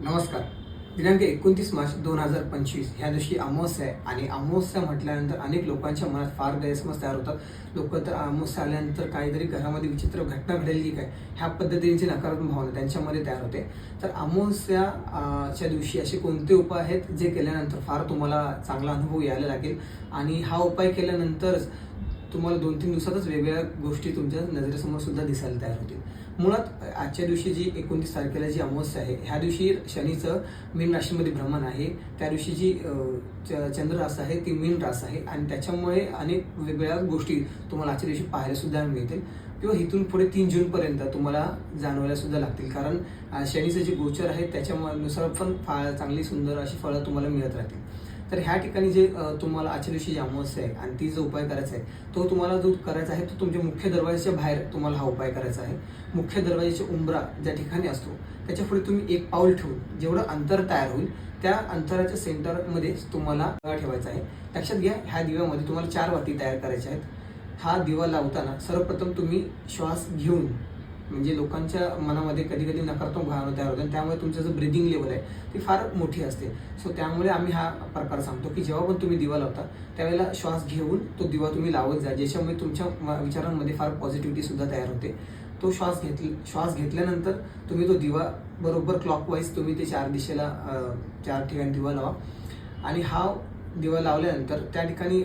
नमस्कार. दिनांक 29 मार्च 2025 ह्या दिवशी अमावस्या आहे आणि अमावस्या म्हटल्यानंतर अनेक लोकांच्या मनात फार गैरसमज तयार होतात. लोक तर अमावस्या आल्यानंतर काहीतरी घरामध्ये विचित्र घटना घडेल की काय ह्या पद्धतीची नकारात्मक भावना त्यांच्यामध्ये तयार होते. तर अमावस्या च्या दिवशी असे कोणते उपाय आहेत जे केल्यानंतर फार तुम्हाला चांगला अनुभव यायला लागेल आणि हा उपाय केल्यानंतरच तुम्हाला 2-3 दिवसातच वेगवेगळ्या गोष्टी तुमच्या नजरेसमोर सुद्धा दिसायला तयार होतील. मुळात आजच्या दिवशी जी 29 तारखेला जी अमावस्या आहे ह्या दिवशी शनीचं मीन राशीमध्ये भ्रमण आहे. त्या दिवशी जी चंद्र रास आहे ती मीन रास आहे आणि त्याच्यामुळे अनेक वेगवेगळ्या गोष्टी तुम्हाला आजच्या दिवशी पाहायला सुद्धा मिळतील किंवा इथून पुढे 3 जूनपर्यंत तुम्हाला जाणवायला सुद्धा लागतील. कारण शनीचं जे गोचर आहे त्याच्यानुसार पण चांगली सुंदर अशी फळं तुम्हाला मिळत राहतील. तर ह्या ठिकाणी जे तुम्हाला आजच्या दिवशी जी अमावस्या आहे आणि ती जो उपाय करायचा आहे तो तुम्हाला जो करायचा आहे तो तुमच्या मुख्य दरवाजाच्या बाहेर तुम्हाला हा उपाय करायचा आहे. मुख्य दरवाजाच्या उंबरा ज्या ठिकाणी असतो त्याच्या पुढे तुम्ही एक पाऊल ठेवून जेवढं अंतर तयार होईल त्या अंतराच्या सेंटरमध्ये तुम्हाला ठेवायचा आहे. लक्षात घ्या, ह्या दिव्यामध्ये तुम्हाला 4 वाती तयार करायच्या आहेत. हा दिवा लावताना सर्वप्रथम तुम्ही श्वास घेऊन, म्हणजे लोकांच्या मनामध्ये कधी कधी नकारात्मक भावना तयार होतात, त्यामुळे तुमचं जो ब्रिदिंग लेवल आहे ती फार मोठी असते. सो त्यामुळे आम्ही हा प्रकार सांगतो की जेव्हा पण तुम्ही दिवा लावता त्यावेळेला श्वास घेऊन तो दिवा तुम्ही लावत जा, ज्याच्यामुळे तुमच्या विचारांमध्ये फार पॉझिटिव्हिटी सुद्धा तयार होते. तो श्वास घेतल्यानंतर तुम्ही तो दिवा बरोबर क्लॉकवाईज तुम्ही ते 4 दिशेला 4 ठिकाणी दिवा लावा आणि हा दिवा लावल्यानंतर त्या ठिकाणी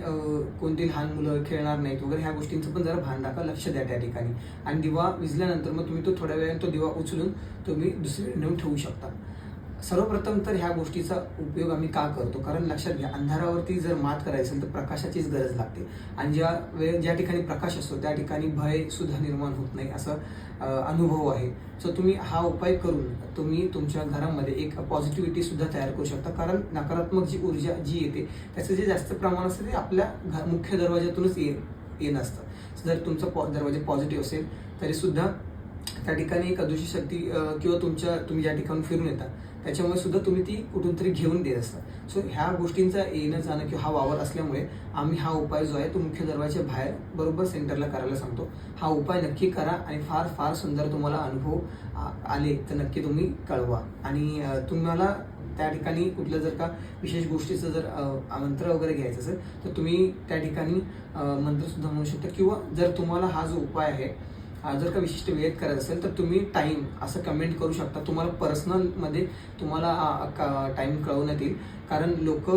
कोणती लहान मुलं खेळणार नाहीत वगैरे ह्या गोष्टींचं पण जरा भान टाका, लक्ष द्या त्या ठिकाणी. आणि दिवा विझल्यानंतर मग तुम्ही तो थोड्या वेळाने तो दिवा उचलून तुम्ही दुसरीकडे नेऊन ठेवू शकता. सर्वप्रथम तर ह्या गोष्टीचा उपयोग आम्ही का करतो, कारण लक्षात घ्या, अंधारावरती जर मात करायची असेल तर प्रकाशाचीच गरज लागते आणि ज्या ठिकाणी प्रकाश असतो त्या ठिकाणी भय सुद्धा निर्माण होत नाही, असं अनुभव आहे. सो तुम्ही हा उपाय करून तुम्ही तुमच्या घरामध्ये एक पॉझिटिव्हिटी सुद्धा तयार करू शकता. कारण नकारात्मक जी ऊर्जा जी येते त्याचं जे जास्त प्रमाण असतं ते आपल्या मुख्य दरवाज्यातूनच येणं असतं. जर तुमचा दरवाजा पॉझिटिव्ह असेल तरी सुद्धा त्या ठिकाणी एक अदृश्य शक्ती किंवा तुम्ही ज्या ठिकाणी फिरून येता त्याच्यामुळे सुद्धा तुम्ही ती कुठून तरी घेऊन देत असता. सो ह्या गोष्टींचा येणं जाणं किंवा हा वावर असल्यामुळे आम्ही हा उपाय जो आहे तो मुख्य दरवाजाच्या बाहेर बरोबर सेंटरला करायला सांगतो. हा उपाय नक्की करा आणि फार फार सुंदर तुम्हाला अनुभव आले तर नक्की तुम्ही कळवा. आणि तुम्हाला त्या ठिकाणी कुठलं जर का विशेष गोष्टीचं जर मंत्र वगैरे घ्यायचं असेल तर तुम्ही त्या ठिकाणी मंत्र सुद्धा म्हणू शकता किंवा जर तुम्हाला हा जो उपाय आहे जर का विशिष्ट वेळेत करायचं असेल तर तुम्ही टाईम असं कमेंट करू शकता. तुम्हाला पर्सनलमध्ये तुम्हाला टाईम कळवण्यात येईल. कारण लोक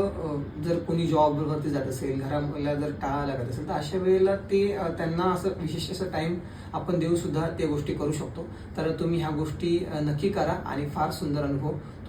जर कोणी जॉबवरती जात असेल, घराला जर टाळा लागत असेल तर अशा वेळेला ते त्यांना असं विशिष्ट असं टाईम आपण देऊन सुद्धा त्या गोष्टी करू शकतो. तर तुम्ही ह्या गोष्टी नक्की करा आणि फार सुंदर अनुभव